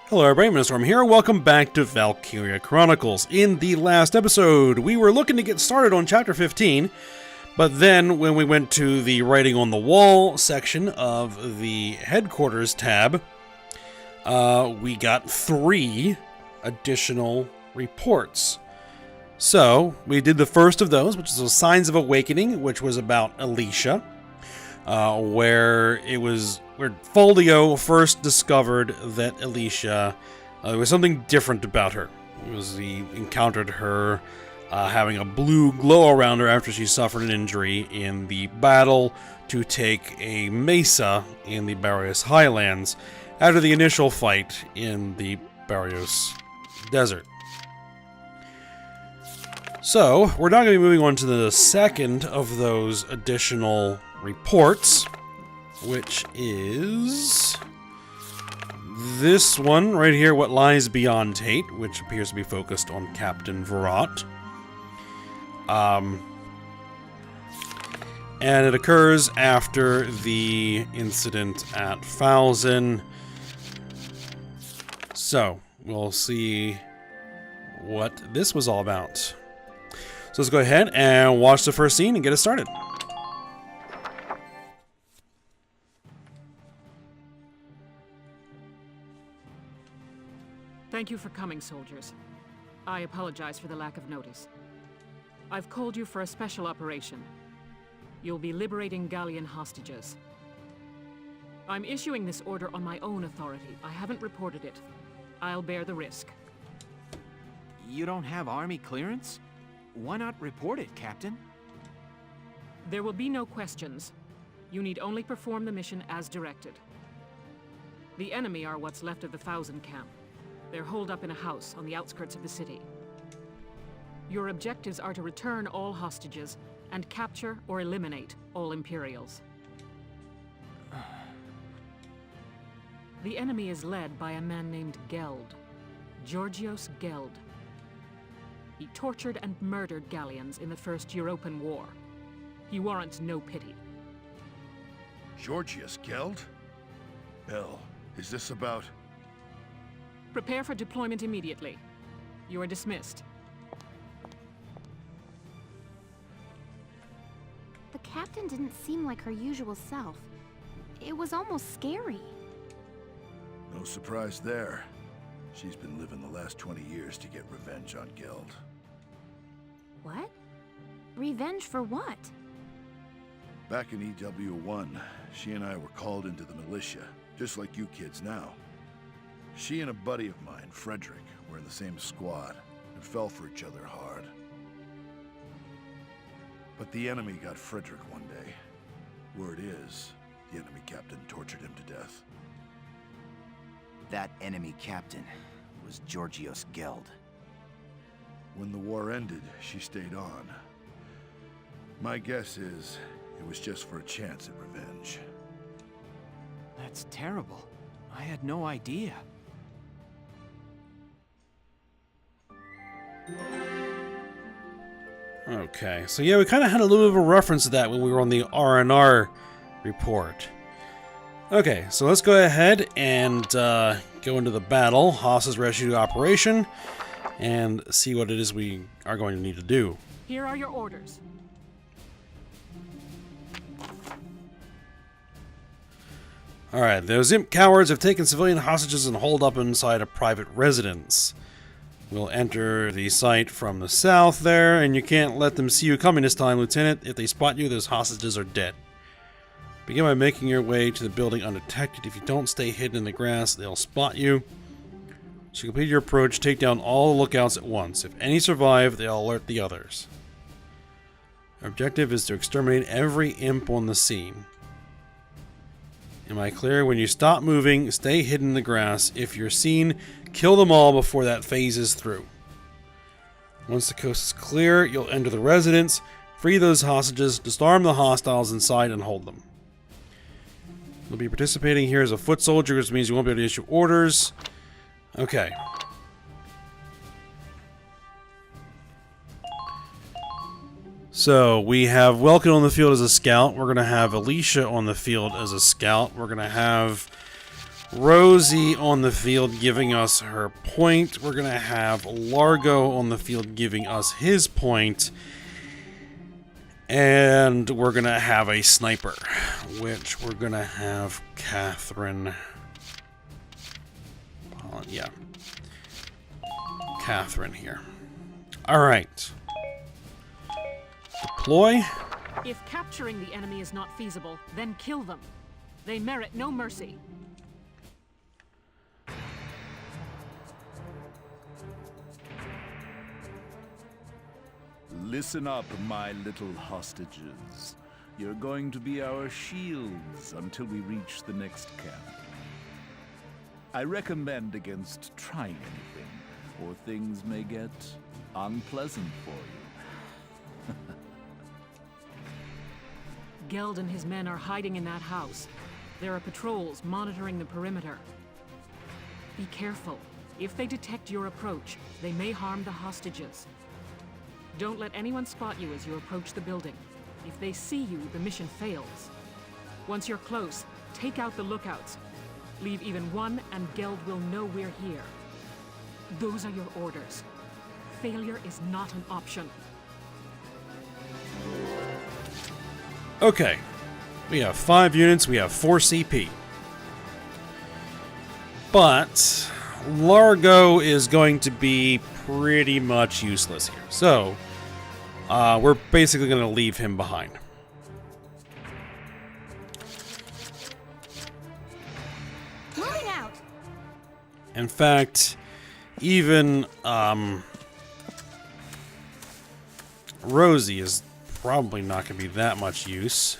Hello everybody, Ministorm here. Welcome back to Valkyria Chronicles. In the last episode, we were looking to get started on Chapter 15, but then when we went to the Writing on the Wall section of the Headquarters tab, we got 3 additional reports. So, we did the first of those, which is the Signs of Awakening, which was about Alicia, where Faldio first discovered that Alicia, there was something different about her. He encountered her having a blue glow around her after she suffered an injury in the battle to take a mesa in the Barrios Highlands after the initial fight in the Barrios Desert. So, we're now going to be moving on to the second of those additional reports, which is this one right here, What Lies Beyond Hate, which appears to be focused on Captain Virat. And it occurs after the incident at Falzin. So, we'll see what this was all about. So let's go ahead and watch the first scene and get it started. Thank you for coming, soldiers. I apologize for the lack of notice. I've called you for a special operation. You'll be liberating Gallian hostages. I'm issuing this order on my own authority. I haven't reported it. I'll bear the risk. You don't have army clearance? Why not report it, Captain? There will be no questions. You need only perform the mission as directed. The enemy are what's left of the Thousand camp. They're holed up in a house on the outskirts of the city. Your objectives are to return all hostages and capture or eliminate all Imperials. The enemy is led by a man named Geld, Georgios Geld. He tortured and murdered Gallians in the First European War. He warrants no pity. Georgios Geld? Bell, is this about... Prepare for deployment immediately. You are dismissed. The captain didn't seem like her usual self. It was almost scary. No surprise there. She's been living the last 20 years to get revenge on Geld. What? Revenge for what? Back in EW1, she and I were called into the militia, just like you kids now. She and a buddy of mine, Frederick, were in the same squad and fell for each other hard. But the enemy got Frederick one day. Word is, the enemy captain tortured him to death. That enemy captain was Georgios Geld. When the war ended, she stayed on. My guess is, it was just for a chance at revenge. That's terrible. I had no idea. Okay, so yeah, we kind of had a little bit of a reference to that when we were on the R&R report. Okay, so let's go ahead and go into the battle, hostage rescue operation, and see what it is we are going to need to do. Here are your orders. Alright, those imp cowards have taken civilian hostages and holed up inside a private residence. We'll enter the site from the south there, and you can't let them see you coming this time, Lieutenant. If they spot you, those hostages are dead. Begin by making your way to the building undetected. If you don't stay hidden in the grass, they'll spot you. To complete your approach, take down all the lookouts at once. If any survive, they'll alert the others. Our objective is to exterminate every imp on the scene. Am I clear? When you stop moving, stay hidden in the grass. If you're seen, kill them all before that phase is through. Once the coast is clear, you'll enter the residence, free those hostages, disarm the hostiles inside, and hold them. You'll be participating here as a foot soldier, which means you won't be able to issue orders. Okay. So, we have Welkin on the field as a scout. We're going to have Alicia on the field as a scout. We're going to have Rosie on the field giving us her point. We're going to have Largo on the field giving us his point. And we're going to have a sniper, which we're going to have Catherine. Yeah. Catherine here. Alright. Deploy. If capturing the enemy is not feasible, then kill them. They merit no mercy. Listen up, my little hostages. You're going to be our shields until we reach the next camp. I recommend against trying anything, or things may get unpleasant for you. Geld and his men are hiding in that house. There are patrols monitoring the perimeter. Be careful. If they detect your approach, they may harm the hostages. Don't let anyone spot you as you approach the building. If they see you, the mission fails. Once you're close, take out the lookouts. Leave even one, and Geld will know we're here. Those are your orders. Failure is not an option. Okay. We have 5 units, we have 4 CP. But Largo is going to be pretty much useless here. So, we're basically going to leave him behind. Moving out. In fact, even Rosie is probably not going to be that much use.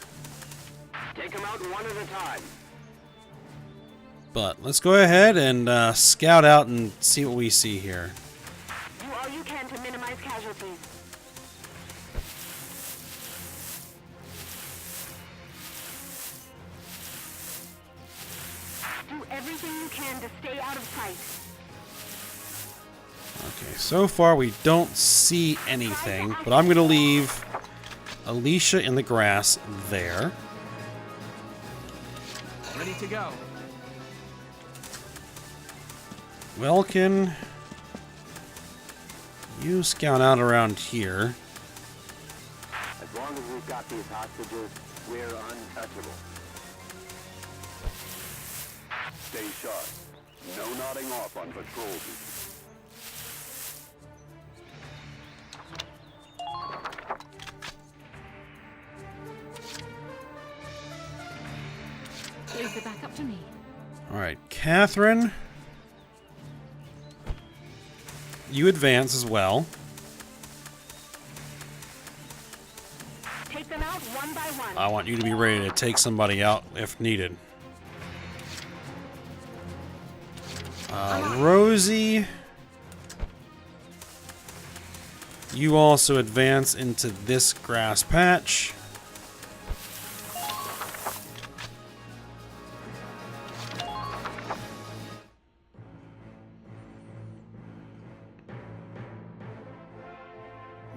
Take them out one at a time. But let's go ahead and scout out and see what we see here. Do all you can to minimize casualties. Do everything you can to stay out of sight. Okay, so far we don't see anything, but I'm going to leave Alicia in the grass there. Ready to go. Welkin, you scout out around here. As long as we've got these hostages, we're untouchable. Stay sharp. No nodding off on patrol duty. Leave it back up to me. Alright, Catherine. You advance as well. Take them out one by one. I want you to be ready to take somebody out if needed. Rosie. You also advance into this grass patch.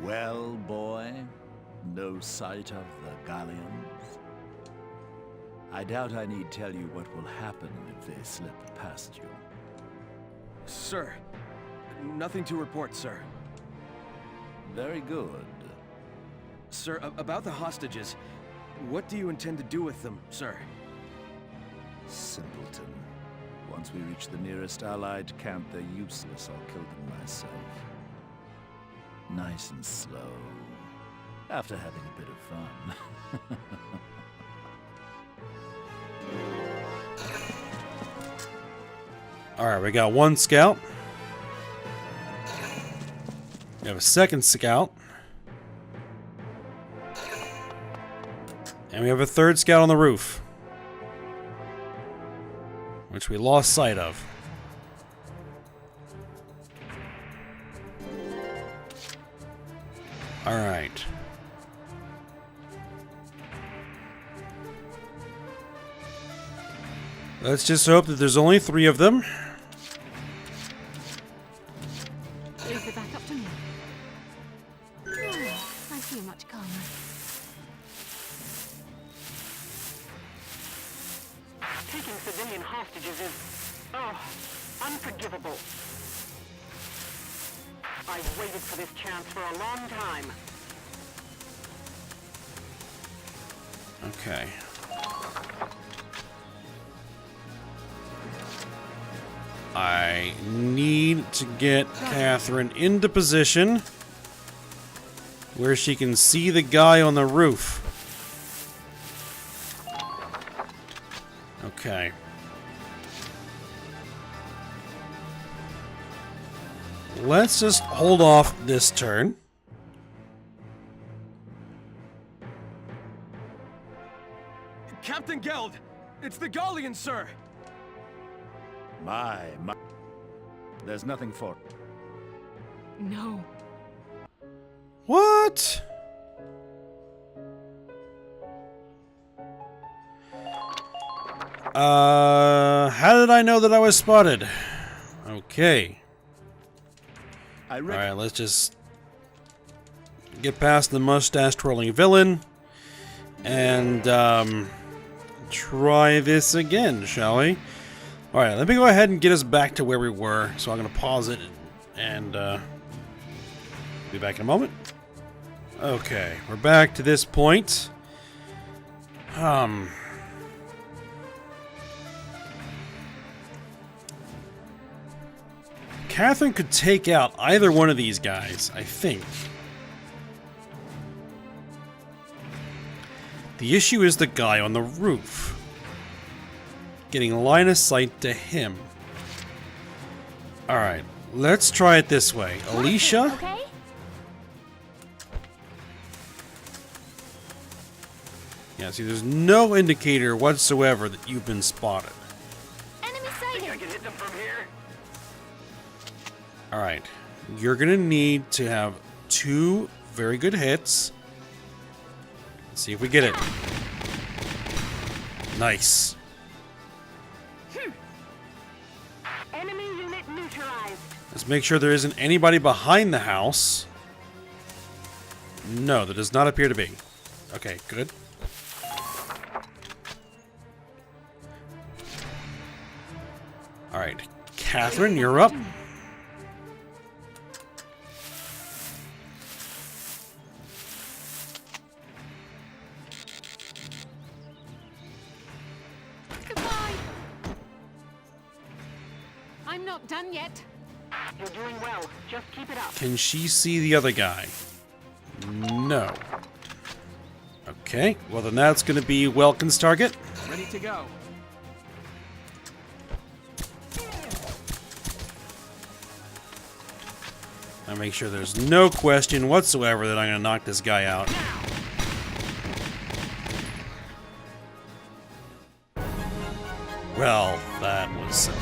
Well, boy, no sight of the Gallians? I doubt I need tell you what will happen if they slip past you. Sir, nothing to report, sir. Very good. Sir, about the hostages, what do you intend to do with them, sir? Simpleton. Once we reach the nearest Allied camp, they're useless. I'll kill them myself. Nice and slow. After having a bit of fun. Alright, we got one scout. We have a second scout. And we have a third scout on the roof, which we lost sight of. Alright. Let's just hope that there's only 3 of them. Leave it back up to me. I feel much calmer. Taking civilian hostages is unforgivable. I've waited for this chance for a long time. Okay. I need to get Catherine into position where she can see the guy on the roof. Okay. Let's just hold off this turn. Captain Geld! It's the Gallians, sir! My. There's nothing for it. No. What? How did I know that I was spotted? Okay. Alright, let's just get past the mustache-twirling villain and try this again, shall we? Alright, let me go ahead and get us back to where we were. So I'm going to pause it and be back in a moment. Okay, we're back to this point. Catherine could take out either one of these guys, I think. The issue is the guy on the roof. Getting line of sight to him. Alright, let's try it this way. Alicia? Okay? Yeah, see, there's no indicator whatsoever that you've been spotted. Enemy sighted! I can hit them from here. Alright, you're gonna need to have 2 very good hits. Let's see if we get it. Nice. Enemy unit neutralized. Let's make sure there isn't anybody behind the house. No, there does not appear to be. Okay, good. Alright, Catherine, you're up. Goodbye. I'm not done yet. You're doing well. Just keep it up. Can she see the other guy? No. Okay, well then that's going to be Welkin's target. Ready to go. I make sure there's no question whatsoever that I'm going to knock this guy out. Well, that was simple.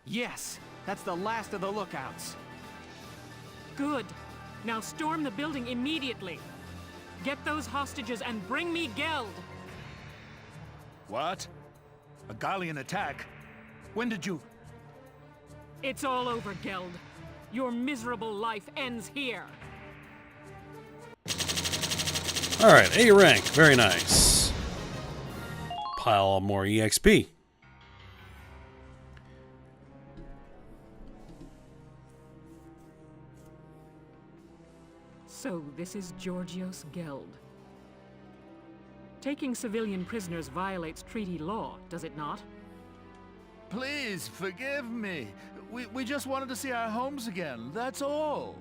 Yes, that's the last of the lookouts. Good. Now storm the building immediately. Get those hostages and bring me Geld. What? A Gallian attack? When did you... It's all over, Geld. Your miserable life ends here. Alright, A rank. Very nice. Pile more EXP. So this is Georgios Geld. Taking civilian prisoners violates treaty law, does it not? Please, forgive me. We just wanted to see our homes again, that's all.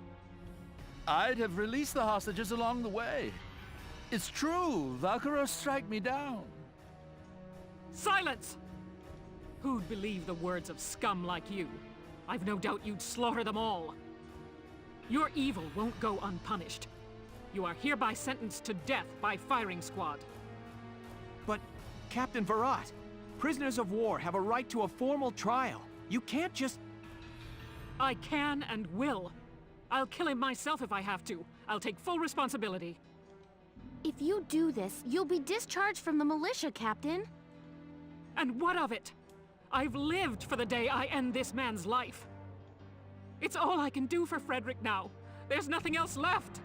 I'd have released the hostages along the way. It's true, Valkyria strike me down. Silence! Who'd believe the words of scum like you? I've no doubt you'd slaughter them all. Your evil won't go unpunished. You are hereby sentenced to death by firing squad. But, Captain Virat, prisoners of war have a right to a formal trial. You can't just... I can and will. I'll kill him myself if I have to. I'll take full responsibility. If you do this, you'll be discharged from the militia, Captain. And what of it? I've lived for the day I end this man's life. It's all I can do for Frederick now. There's nothing else left.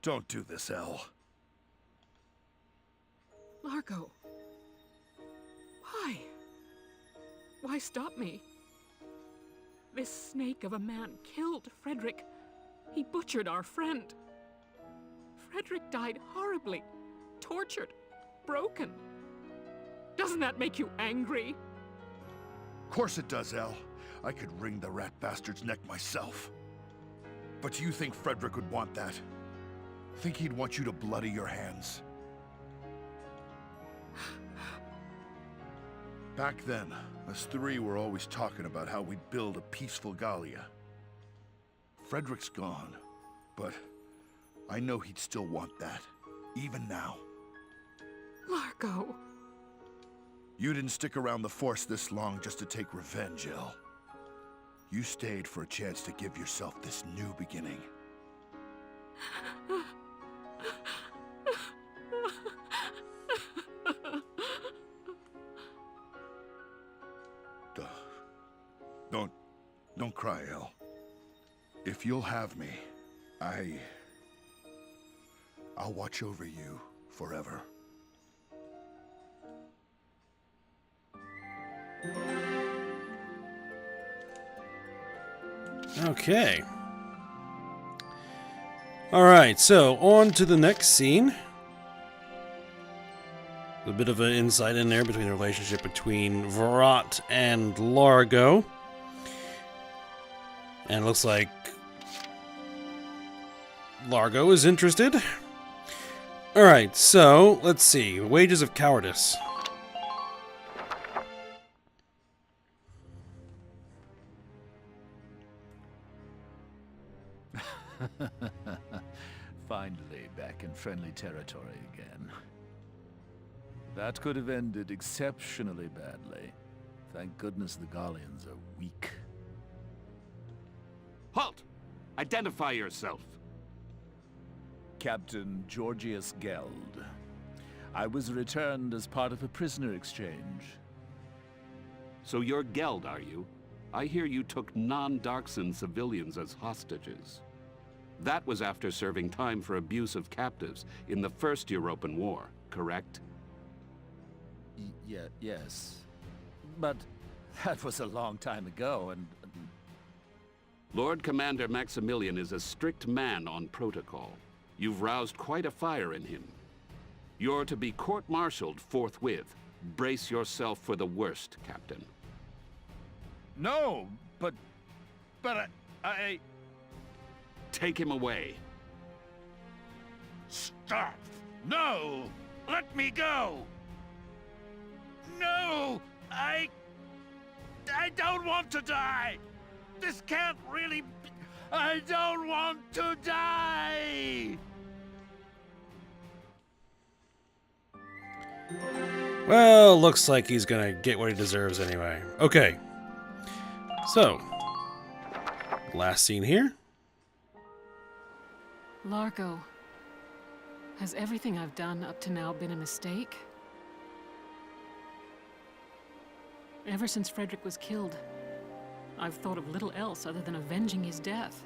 Don't do this, Elle. Largo. Why? Why stop me? This snake of a man killed Frederick. He butchered our friend. Frederick died horribly, tortured, broken. Doesn't that make you angry? Of course it does, Elle. I could wring the rat bastard's neck myself. But do you think Frederick would want that? Think he'd want you to bloody your hands? Back then, us three were always talking about how we'd build a peaceful Gallia. Frederick's gone, but I know he'd still want that, even now. Largo. You didn't stick around the Force this long just to take revenge, Elle. You stayed for a chance to give yourself this new beginning. Don't cry, Elle. If you'll have me, I'll watch over you forever. Okay. Alright, so on to the next scene. A bit of an insight in there between the relationship between Virat and Largo. And it looks like Largo is interested. Alright, so let's see. Wages of Cowardice. Finally, back in friendly territory again. That could have ended exceptionally badly. Thank goodness the Gallians are weak. Halt! Identify yourself. Captain Georgius Geld. I was returned as part of a prisoner exchange. So you're Geld, are you? I hear you took non-Darkson civilians as hostages. That was after serving time for abuse of captives in the First European War, correct? Yes. But that was a long time ago, and... Lord Commander Maximilian is a strict man on protocol. You've roused quite a fire in him. You're to be court-martialed forthwith. Brace yourself for the worst, Captain. No, but I... Take him away. Stop! No! Let me go! No! I don't want to die! This can't really be... I don't want to die! Well, looks like he's gonna get what he deserves anyway. Okay. So, last scene here. Largo, has everything I've done up to now been a mistake? Ever since Frederick was killed, I've thought of little else other than avenging his death.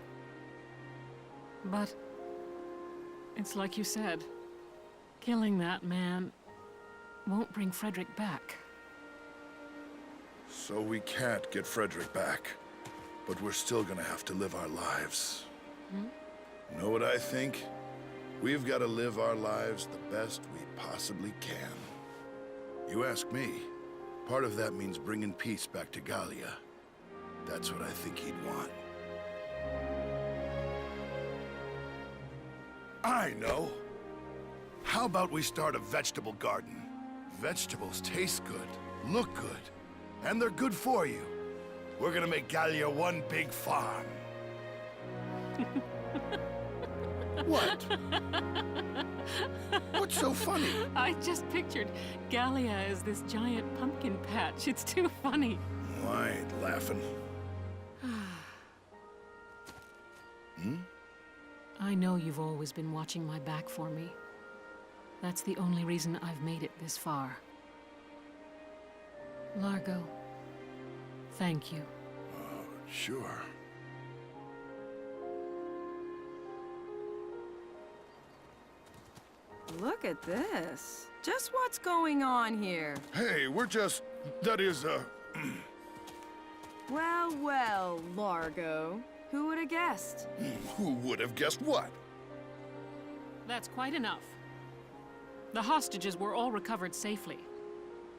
But it's like you said, killing that man won't bring Frederick back. So we can't get Frederick back, but we're still gonna have to live our lives. Know what I think? We've got to live our lives the best we possibly can. You ask me, part of that means bringing peace back to Gallia. That's what I think he'd want. I know! How about we start a vegetable garden? Vegetables taste good, look good, and they're good for you. We're gonna make Gallia one big farm. What? What's so funny? I just pictured Gallia as this giant pumpkin patch. It's too funny. I ain't laughing. I know you've always been watching my back for me. That's the only reason I've made it this far. Largo, thank you. Sure. Look at this. Just what's going on here? Hey, we're just... that is, Well, well, Largo. Who would have guessed? Who would have guessed what? That's quite enough. The hostages were all recovered safely.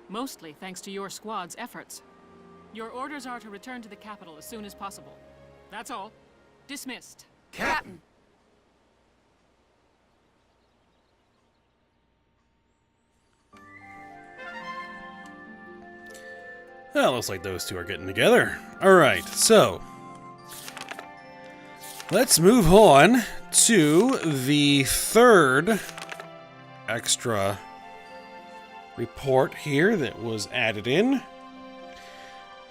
Mostly thanks to your squad's efforts. Your orders are to return to the capital as soon as possible. That's all. Dismissed. Captain! Well, looks like those two are getting together. Alright, so let's move on to the third extra report here that was added in.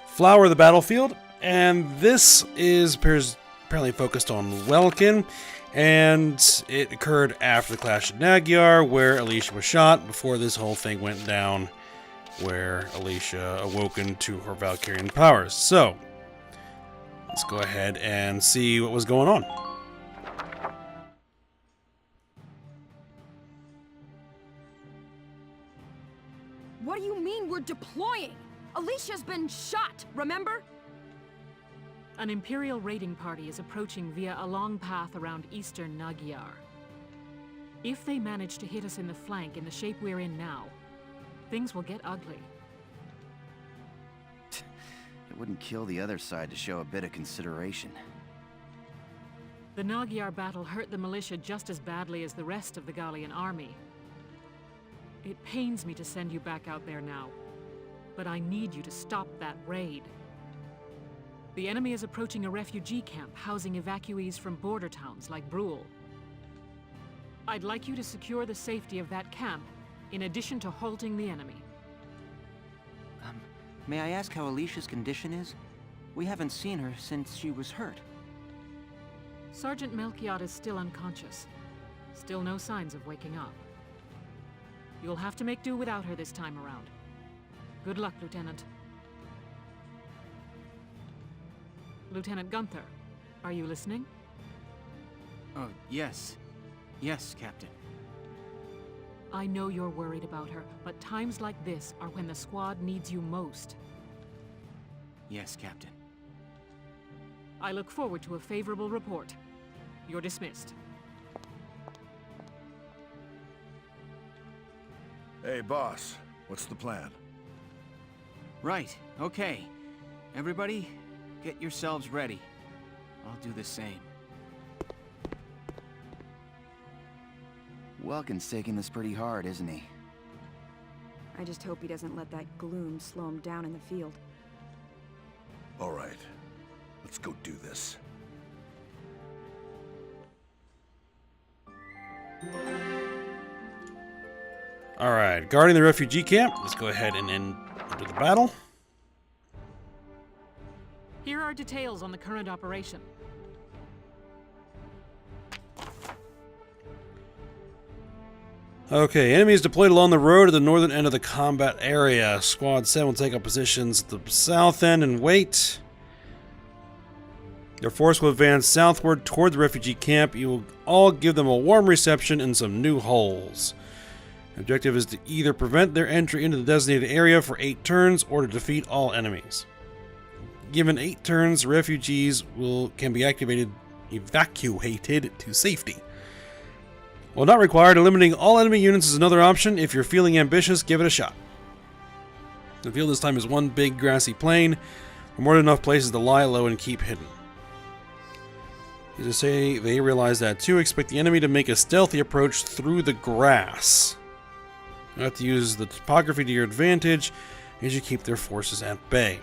Flower the battlefield, and this is apparently focused on Welkin, and it occurred after the Clash of Magyar, where Alicia was shot before this whole thing went down, where Alicia awoken to her Valkyrian powers. So, let's go ahead and see what was going on. What do you mean we're deploying? Alicia's been shot, remember? An Imperial raiding party is approaching via a long path around eastern Magyar. If they manage to hit us in the flank in the shape we're in now, things will get ugly. It wouldn't kill the other side to show a bit of consideration. The Magyar battle hurt the militia just as badly as the rest of the Gallian army. It pains me to send you back out there now, but I need you to stop that raid. The enemy is approaching a refugee camp housing evacuees from border towns like Brule. I'd like you to secure the safety of that camp, in addition to halting the enemy. May I ask how Alicia's condition is? We haven't seen her since she was hurt. Sergeant Melchiot is still unconscious. Still no signs of waking up. You'll have to make do without her this time around. Good luck, Lieutenant. Lieutenant Gunther, are you listening? Oh, yes. Yes, Captain. I know you're worried about her, but times like this are when the squad needs you most. Yes, Captain. I look forward to a favorable report. You're dismissed. Hey, boss. What's the plan? Right, okay. Everybody, get yourselves ready. I'll do the same. Welkin's taking this pretty hard, isn't he? I just hope he doesn't let that gloom slow him down in the field. All right. Let's go do this. Alright, guarding the refugee camp. Let's go ahead and enter the battle. Here are details on the current operation. Okay, enemies deployed along the road at the northern end of the combat area. Squad 7 will take up positions at the south end and wait. Your force will advance southward toward the refugee camp. You will all give them a warm reception and some new holes. The objective is to either prevent their entry into the designated area for 8 turns or to defeat all enemies. Given 8 turns, refugees can be evacuated to safety. While not required, eliminating all enemy units is another option. If you're feeling ambitious, give it a shot. The field this time is one big grassy plain, with more than enough places to lie low and keep hidden. As I say, they realize that too. Expect the enemy to make a stealthy approach through the grass. You have to use the topography to your advantage as you keep their forces at bay.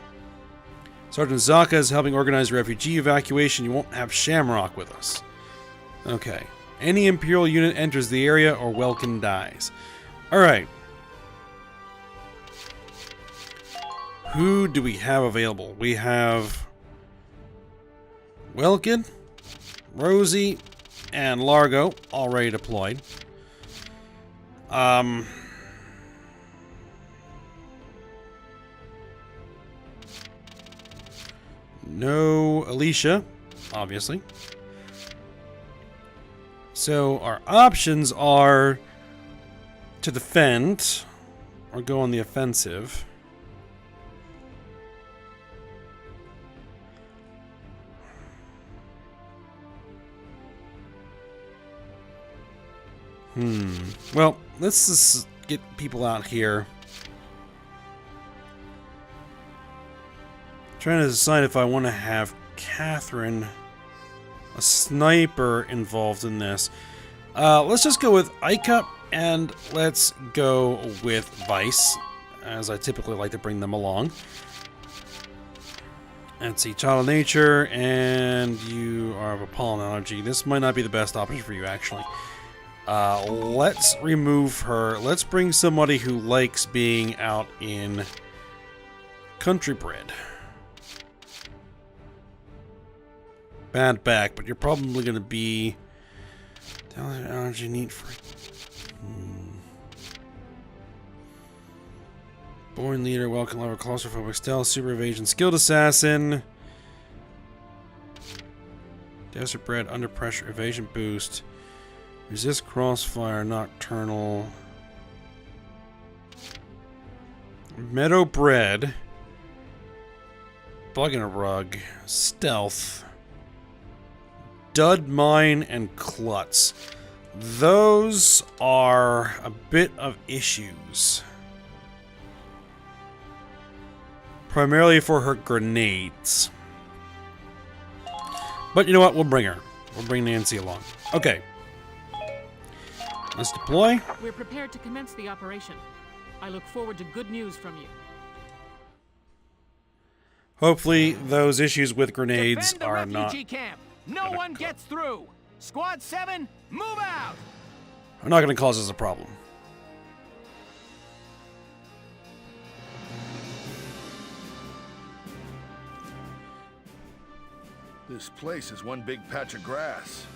Sergeant Zaka is helping organize refugee evacuation. You won't have Shamrock with us. Okay. Any Imperial unit enters the area or Welkin dies. Alright. Who do we have available? We have Welkin, Rosie, and Largo already deployed. No Alicia, obviously. So our options are to defend or go on the offensive. Well, let's just get people out here. Trying to decide if I want to have Catherine, a sniper, involved in this. Let's just go with Ica, and let's go with Vice, as I typically like to bring them along. Let's see, Child of Nature, and you are of a pollen allergy. This might not be the best option for you, actually. Let's remove her. Let's bring somebody who likes being out in country bred. Bad back, but you're probably going to be... allergy need for... Born leader, Welkin lover, claustrophobic, stealth, super evasion, skilled assassin. Desert bred, under pressure, evasion boost. Resist crossfire, nocturnal. Meadow bred. Bug in a rug. Stealth. Dud mine and klutz. Those are a bit of issues. Primarily for her grenades. But you know what? We'll bring her. We'll bring Nancy along. Okay. Let's deploy. We're prepared to commence the operation. I look forward to good news from you. Hopefully, those issues with grenades are not... Refugee camp. No one gets through. Squad 7, move out. are not going to cause us a problem. This place is one big patch of grass.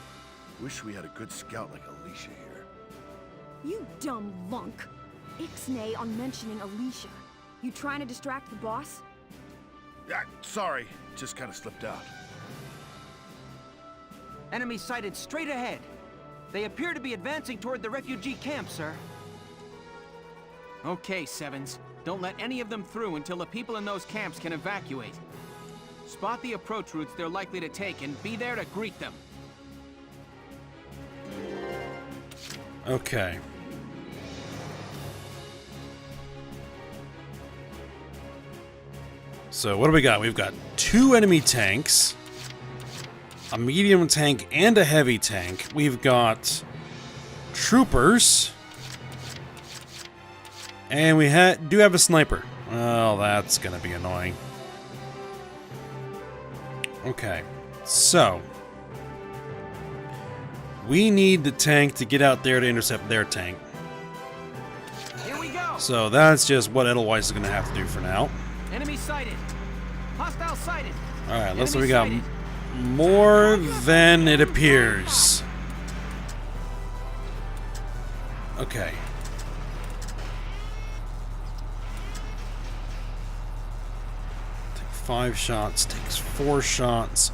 Wish we had a good scout like Alicia here. You dumb lunk. Ixnay on mentioning Alicia. You trying to distract the boss? Sorry, just kind of slipped out. Enemy sighted straight ahead. They appear to be advancing toward the refugee camp, sir. Okay, Sevens. Don't let any of them through until the people in those camps can evacuate. Spot the approach routes they're likely to take and be there to greet them. Okay. So what do we got? We've got 2 enemy tanks, a medium tank, and a heavy tank. We've got troopers, and we do have a sniper. Well, that's gonna be annoying. Okay, so we need the tank to get out there to intercept their tank. Here we go. So that's just what Edelweiss is gonna have to do for now. Enemy sighted. Hostile sighted. All right, looks like Enemy we got sighted. more than it appears. Okay. Take 5 shots, takes 4 shots.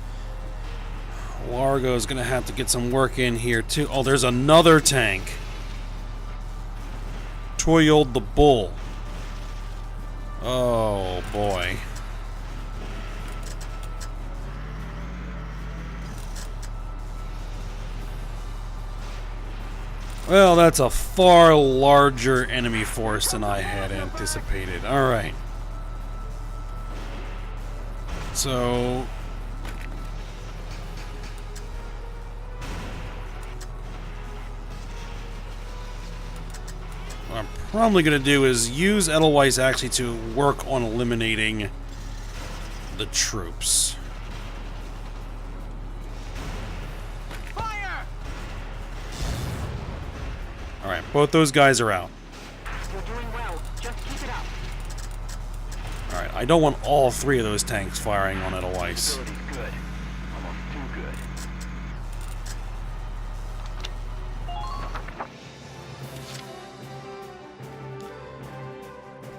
Largo's gonna have to get some work in here too. Oh, there's another tank. Toyold the Bull. Oh boy. Well, that's a far larger enemy force than I had anticipated. Alright. So... what I'm probably going to do is use Edelweiss actually to work on eliminating the troops. Alright, both those guys are out. You're doing well. Just keep it up. Alright, I don't want all 3 of those tanks firing on Edelweiss. Ability's good. Almost too good.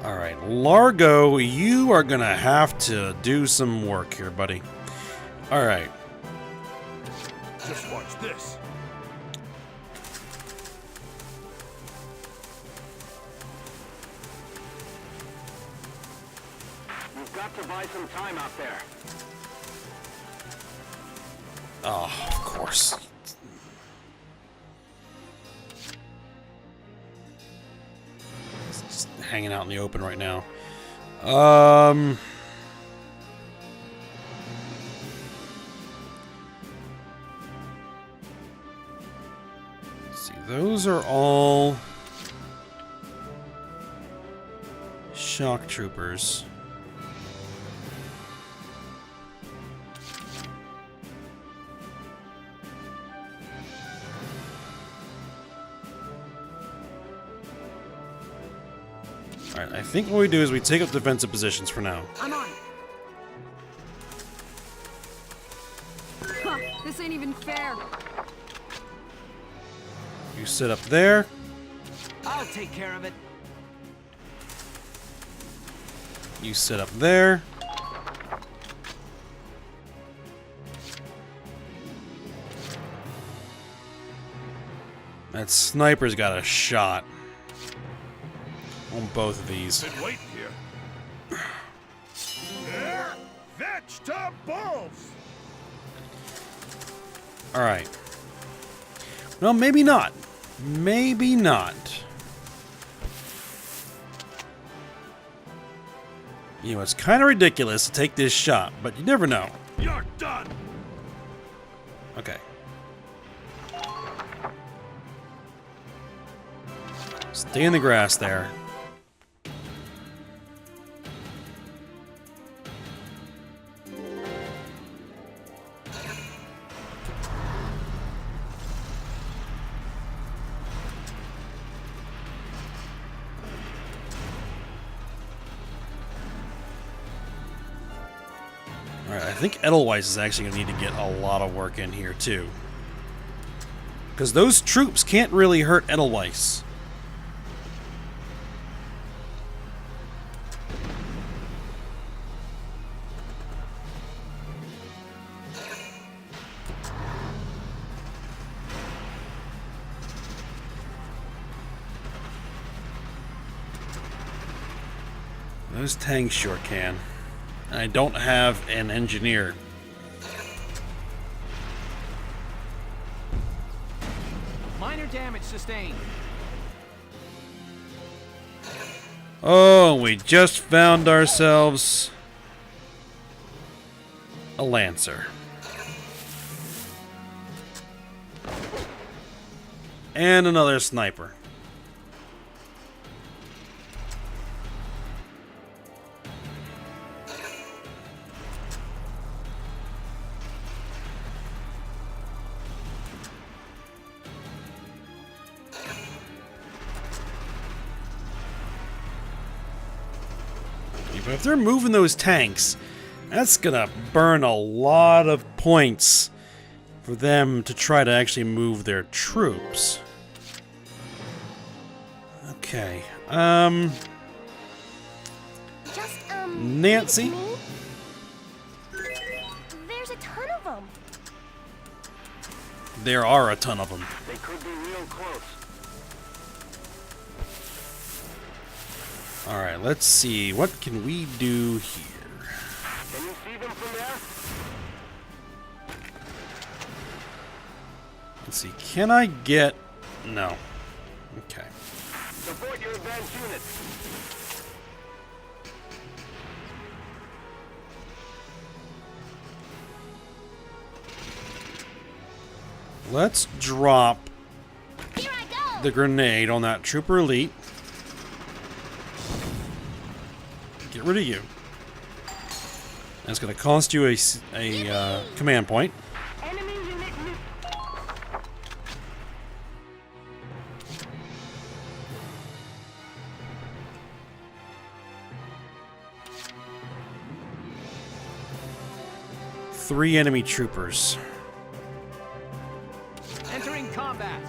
Alright, Largo, you are gonna have to do some work here, buddy. Alright. Just watch this. got to buy some time out there. Oh, of course. It's just hanging out in the open right now. Let's see, those are all shock troopers. Alright, I think what we do is we take up defensive positions for now. I'm on. Huh, this ain't even fair. You sit up there. I'll take care of it. You sit up there. That sniper's got a shot on both of these. Been waiting here. Vetch to balls! Alright. Well, maybe not. Maybe not. You know, it's kind of ridiculous to take this shot, but you never know. You're done! Okay. Stay in the grass there. Alright, I think Edelweiss is actually going to need to get a lot of work in here, too. Because those troops can't really hurt Edelweiss. Those tanks sure can. And I don't have an engineer. Minor damage sustained. Oh, we just found ourselves a Lancer. And another sniper. But if they're moving those tanks, that's gonna burn a lot of points for them to try to actually move their troops. Okay, Just, Nancy? me? There's a ton of them. There are a ton of them. They could be real close. Alright, let's see. What can we do here? Can you see them from there? Let's see. Can I get... No. Okay. Support your advanced units. Let's drop Here I go. the grenade on that Trooper Elite. Get rid of you. That's going to cost you a command point. Enemy unit. 3 enemy troopers. Entering combat.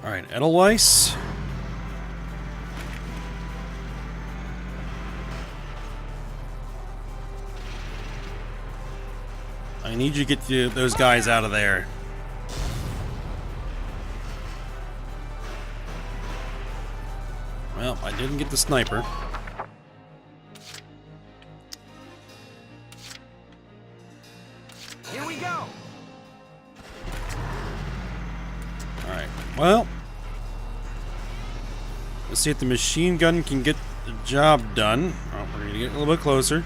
Alright, Edelweiss. I need you to get those guys out of there. Well, I didn't get the sniper. Let's see if the machine gun can get the job done. Oh, we're gonna get a little bit closer.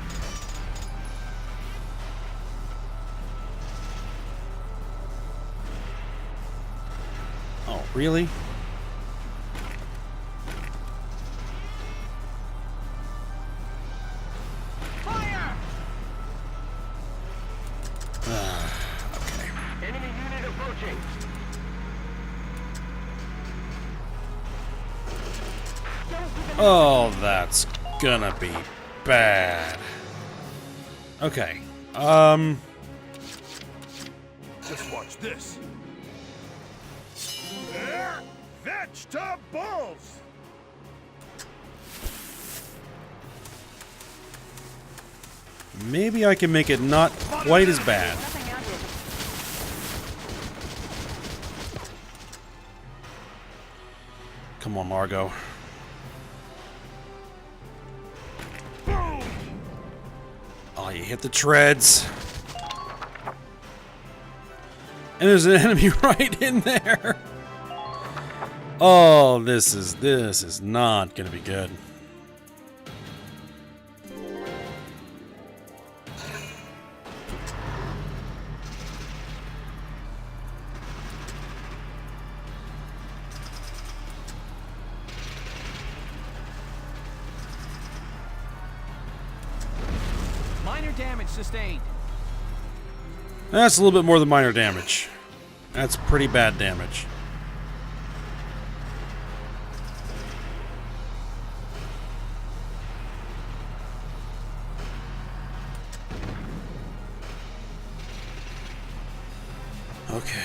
Oh, really? Fire! Okay. Enemy unit approaching. Oh, that's gonna be bad. Okay. Just watch this. Vegetables! Maybe I can make it not quite as bad. Come on, Margot. Oh, you hit the treads. And there's an enemy right in there. Oh, this is not gonna be good. Minor damage sustained. That's a little bit more than minor damage. That's pretty bad damage. Okay.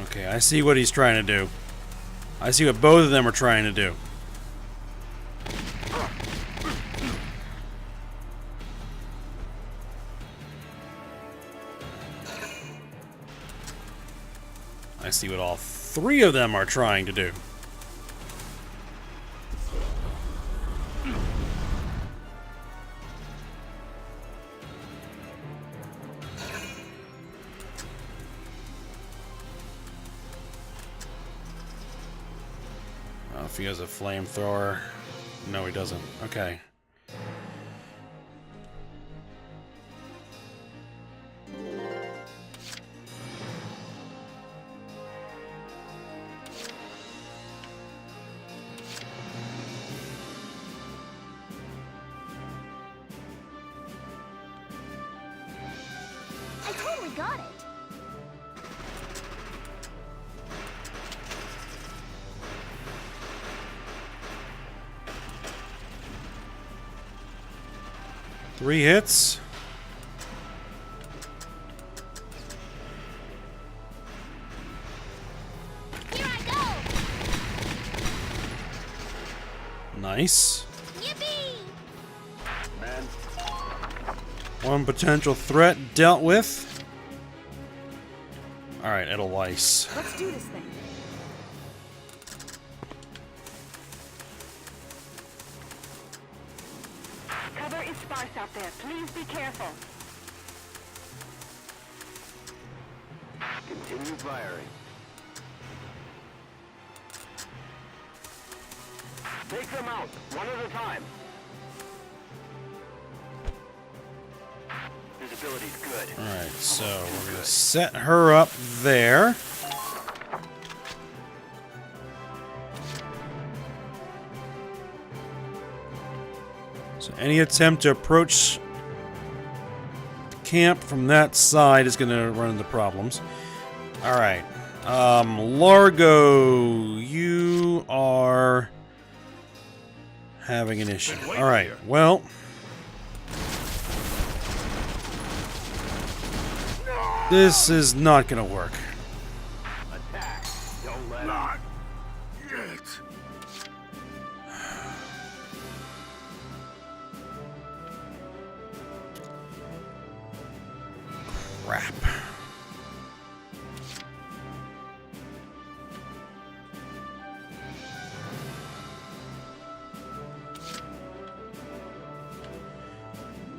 Okay, I see what he's trying to do. I see what both of them are trying to do. I see what all three of them are trying to do. If he has a flamethrower. No, he doesn't. Okay. I totally got it. Three hits. Here I go. Nice. Yippee! Man, One potential threat dealt with. Alright, Edelweiss. Let's do this thing. cover is sparse out there. Please be careful. Continue firing. Take them out, one at a time. Visibility's good. Alright, so we're gonna set her up there. So any attempt to approach the camp from that side is gonna run into problems. Alright. Largo, you are having an issue. Alright, well. This is not gonna work. Attack. Don't let Not yet. Crap.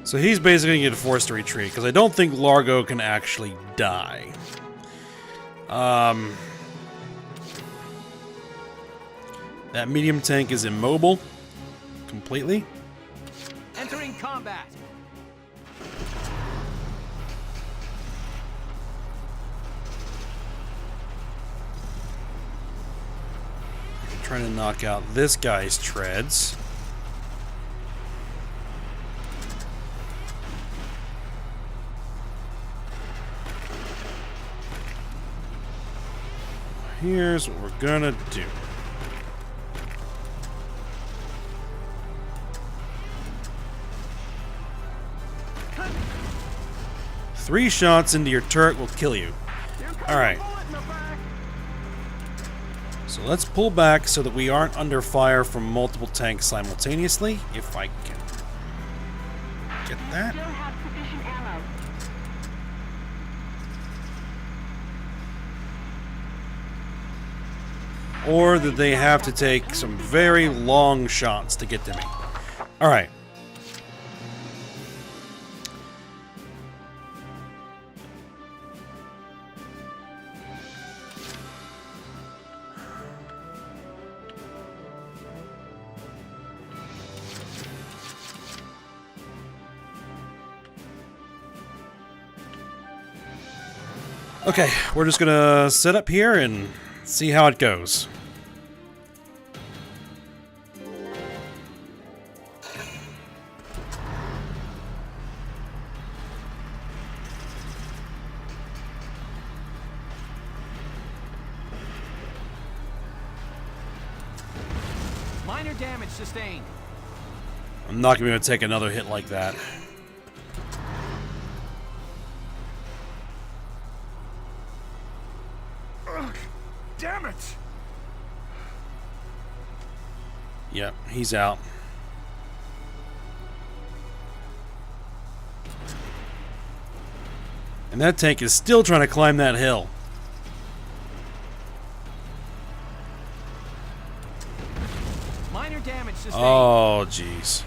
So he's basically going to get forced to retreat, because I don't think Largo can actually die. That medium tank is immobile. Completely. Entering combat. I'm trying to knock out this guy's treads. Here's what we're gonna do. Three shots into your turret will kill you. Alright. So let's pull back so that we aren't under fire from multiple tanks simultaneously, if I can get that. Or that they have to take some very long shots to get to me. Alright. Okay, we're just gonna sit up here and see how it goes. Minor damage sustained. I'm not gonna be able to take another hit like that. Ugh, damn it! Yep, he's out. And that tank is still trying to climb that hill. Minor damage sustained. Oh, jeez.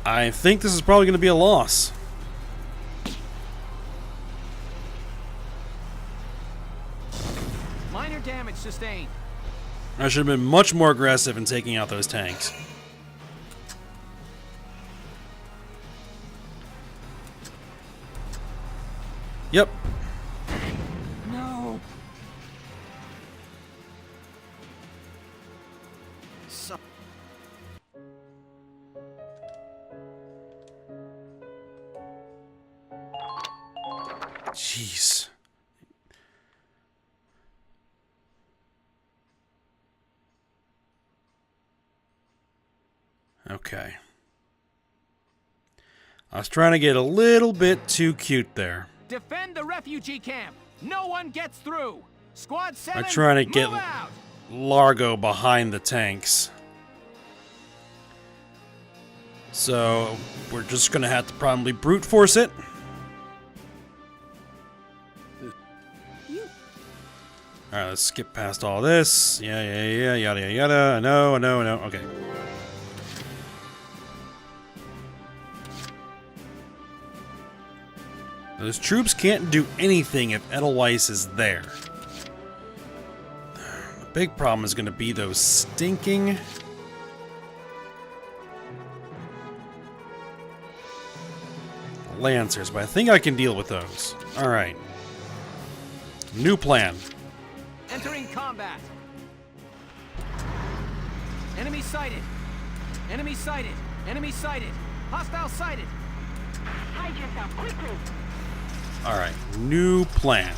I think this is probably going to be a loss. Minor damage sustained. I should have been much more aggressive in taking out those tanks. Yep. No. Jeez. Okay. I was trying to get a little bit too cute there. Defend the refugee camp. No one gets through. Squad 7, I'm trying to get move out. Largo behind the tanks. So, we're just going to have to probably brute force it. Alright, let's skip past all this. Yeah, yada, yada, yada. I know. Okay. Those troops can't do anything if Edelweiss is there. The big problem is going to be those stinking... Lancers, but I think I can deal with those. Alright. New plan. Entering combat. Enemy sighted. Enemy sighted. Enemy sighted. Hostile sighted. Hide yourself quickly. Alright, new plan.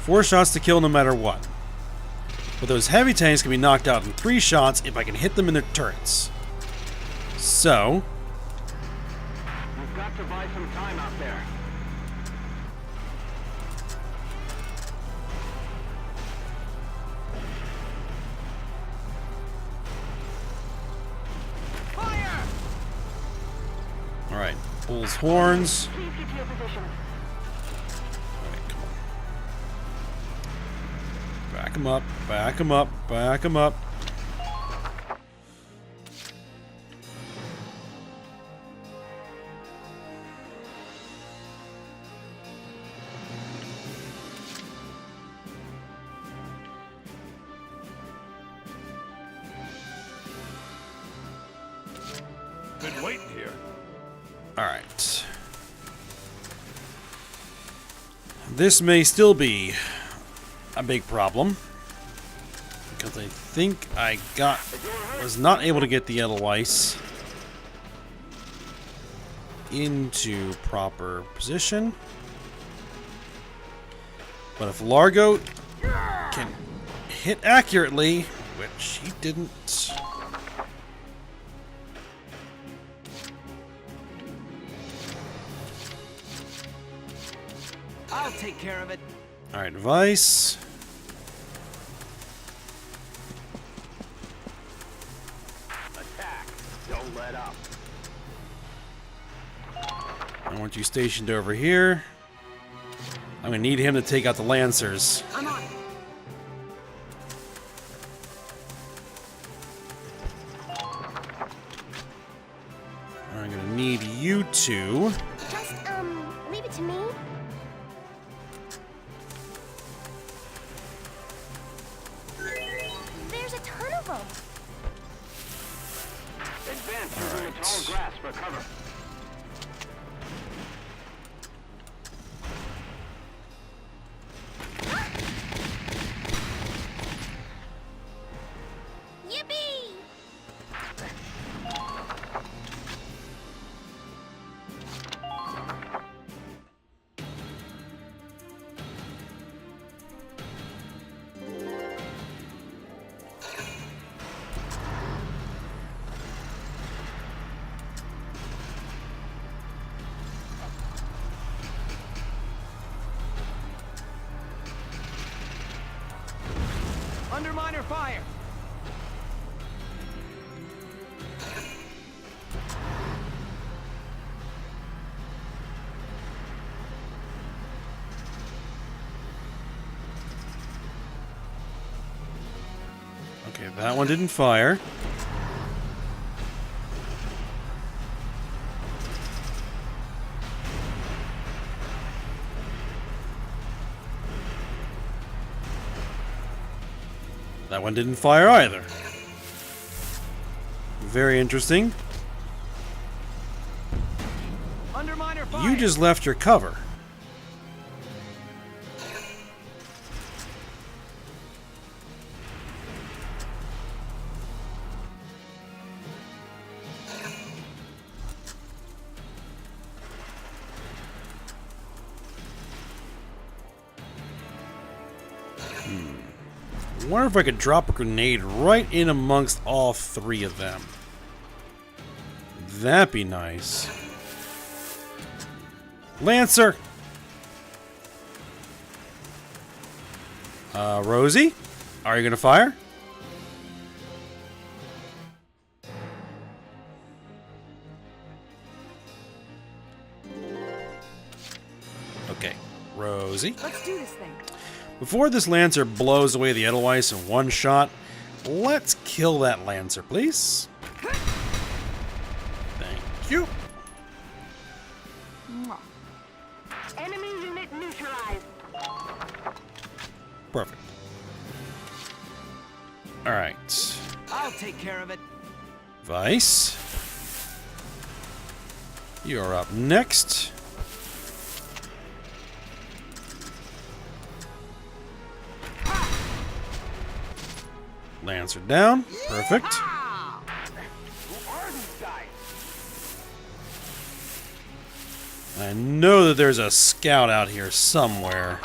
Four shots to kill no matter what. But those heavy tanks can be knocked out in 3 shots if I can hit them in their turrets. So... We've got to buy some time out there. Bull's horns. Please get to your position. Alright, come on. Back him up, back him up, back him up. Been waiting here. Alright. This may still be a big problem. Because I think I was not able to get the Edelweiss into proper position. But if Largo can hit accurately, which he didn't. I'll take care of it. Alright, Vice. Attack. Don't let up. I want you stationed over here. I'm gonna need him to take out the Lancers. I'm on. I'm gonna need you two. Just, leave it to me. There's a ton of them. Advance using the tall grass for cover. Yippee! Underminer fire. Okay, that one didn't fire. That one didn't fire either. Very interesting. Underminer fire. You just left your cover. I wonder if I could drop a grenade right in amongst all three of them. That'd be nice. Lancer! Rosie? Are you gonna fire? Okay, Rosie. Let's do this thing. Before this Lancer blows away the Edelweiss in one shot, let's kill that Lancer, please. Thank you. Enemy unit neutralized. Perfect. Alright. I'll take care of it. Vice. You're up next. Lancer down. Perfect. Who are these guys? I know that there's a scout out here somewhere.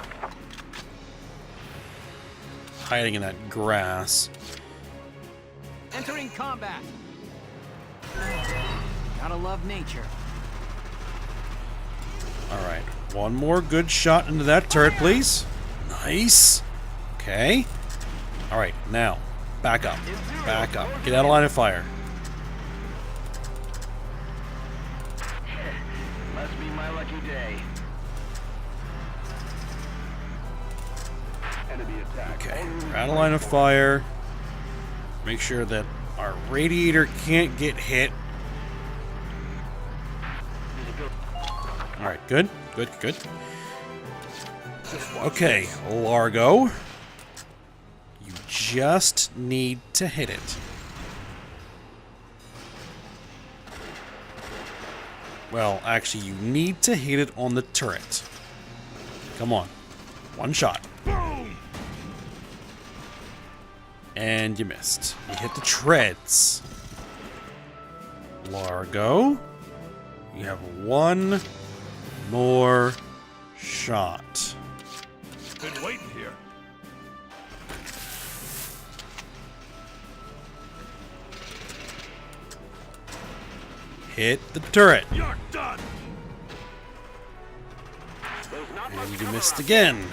Hiding in that grass. Entering combat. Gotta love nature. Alright. One more good shot into that turret, please. Nice. Okay. Alright, now. Back up. Back up. Get out of line of fire. today. Enemy attack. Okay, out of line of fire. Make sure that our radiator can't get hit. Alright, good. Good, good. Okay, Largo. You just need to hit it. Well, actually, you need to hit it on the turret. Come on. One shot. Boom! And you missed. You hit the treads. Largo. You have one more shot. Been waiting here. Hit the turret. You're done. And you missed again.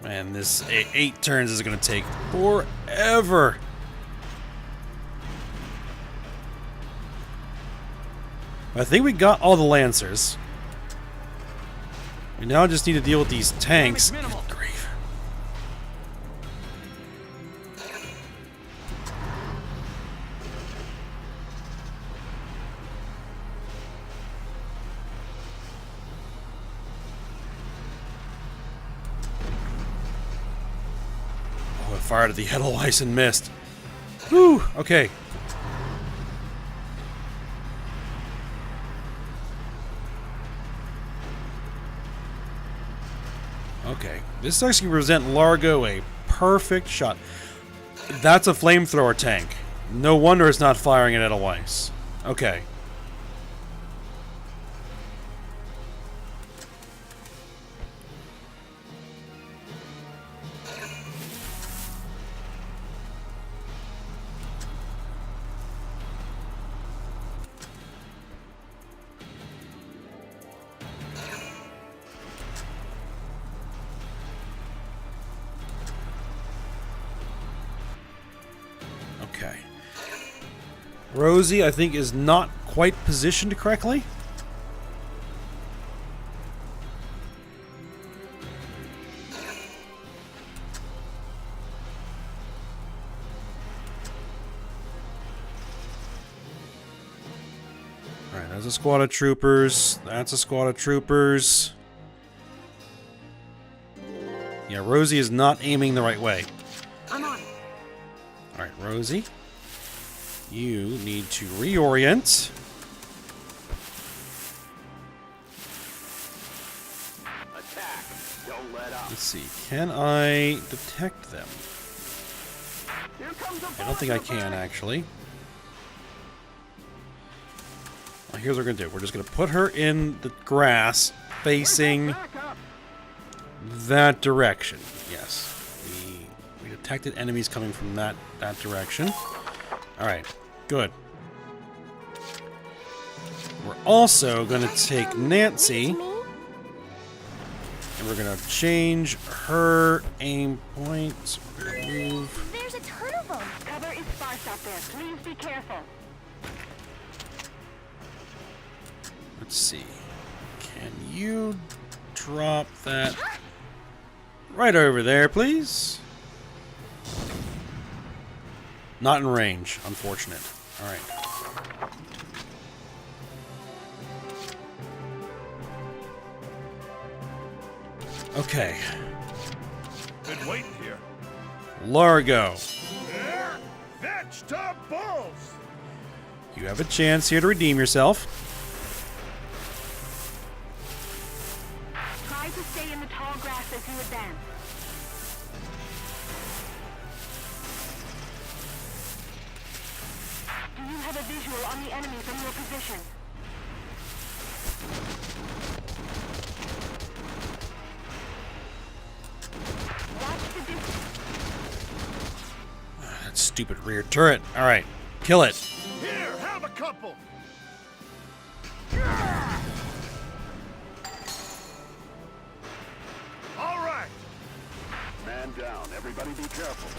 Man, this 8 turns is going to take forever. I think we got all the Lancers. We now just need to deal with these tanks. Good grief. Oh, I fired at the Edelweiss and missed. Whew, okay. Okay, this actually presents Largo a perfect shot. That's a flamethrower tank. No wonder it's not firing at Edelweiss. Okay. Okay. Rosie, I think, is not quite positioned correctly. Alright, that's a squad of troopers. That's a squad of troopers. Yeah, Rosie is not aiming the right way. I'm on it. Alright, Rosie. You need to reorient. Attack. Don't let up. Let's see. Can I detect them? Here comes a I don't think I can, actually. Well, here's what we're going to do. We're just going to put her in the grass facing that direction. Yes. We detected enemies coming from that direction. Alright. Good. We're also going to take Nancy, and we're going to change her aim point. So we're going to move. There's a ton of them. Cover is sparse out there. Please be careful. Let's see. Can you drop that right over there, please? Not in range, unfortunate. Alright. Okay. Been waiting here. Largo. Vegetables! You have a chance here to redeem yourself. Try to stay in the tall grass as you advance. Do you have a visual on the enemy from your position? Watch the distance. That stupid rear turret. Alright. Kill it. Here, have a couple! All right. Man down. Everybody be careful.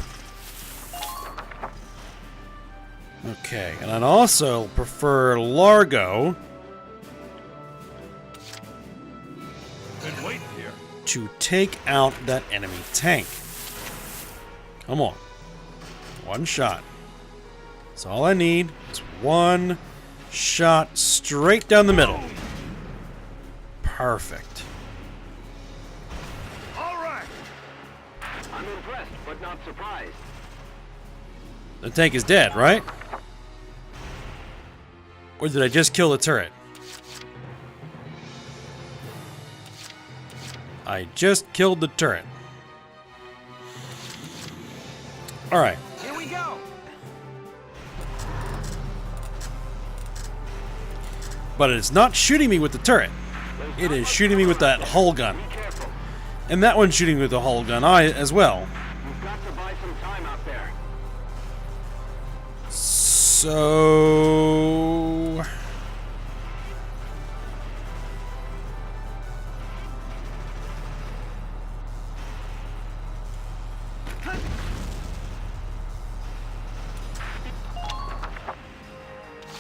Okay, and I'd also prefer Largo Been waiting here. to take out that enemy tank. Come on. One shot. That's all I need. It's one shot straight down the middle. Perfect. All right. I'm impressed, but not surprised. The tank is dead, right? Or did I just kill the turret? I just killed the turret. Alright. Here we go. But it's not shooting me with the turret. It is shooting me with that hull gun. And that one's shooting with the hull gun as well. You've got to buy some time out there. So...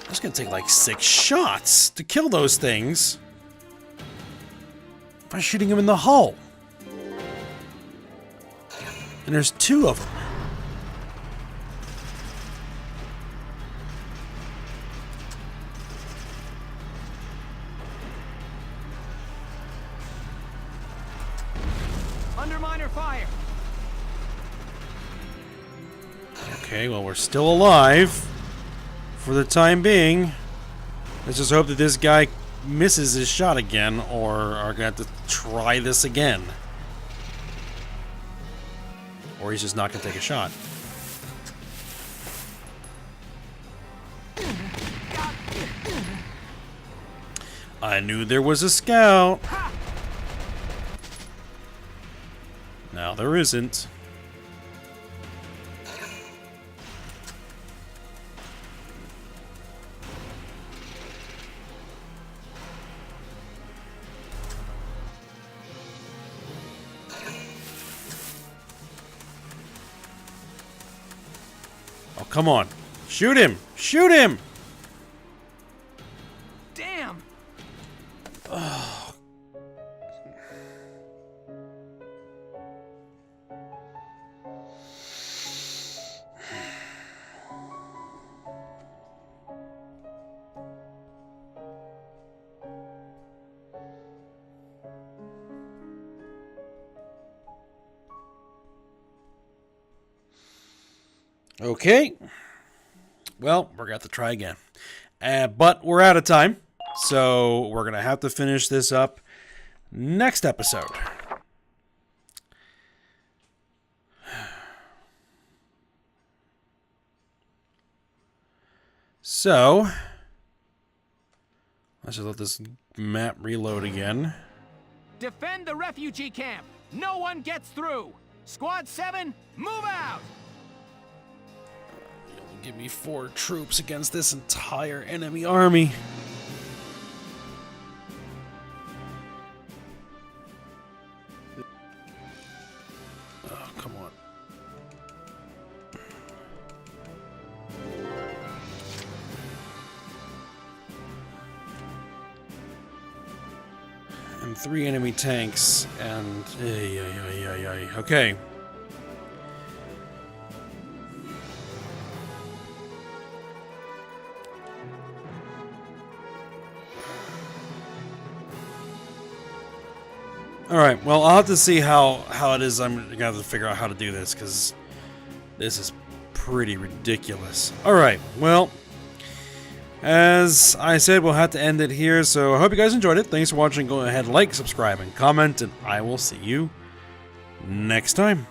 It's gonna take like 6 shots to kill those things by shooting them in the hull. And there's 2 of them. Underminer fire. Okay, well, we're still alive for the time being. Let's just hope that this guy misses his shot again, or are gonna have to try this again. Or he's just not gonna take a shot. I knew there was a scout. Now there isn't. Oh, come on. Shoot him! Shoot him! Damn. Okay. Well, we're going to have to try again. But we're out of time. So we're going to have to finish this up next episode. So, let's just let this map reload again. Defend the refugee camp. No one gets through. Squad 7, move out. You'll give me 4 troops against this entire enemy army. Oh, come on. And 3 enemy tanks, and okay. Alright, well, I'll have to see how it is. I'm going to have to figure out how to do this, because this is pretty ridiculous. Alright, well, as I said, we'll have to end it here, so I hope you guys enjoyed it. Thanks for watching. Go ahead, like, subscribe, and comment, and I will see you next time.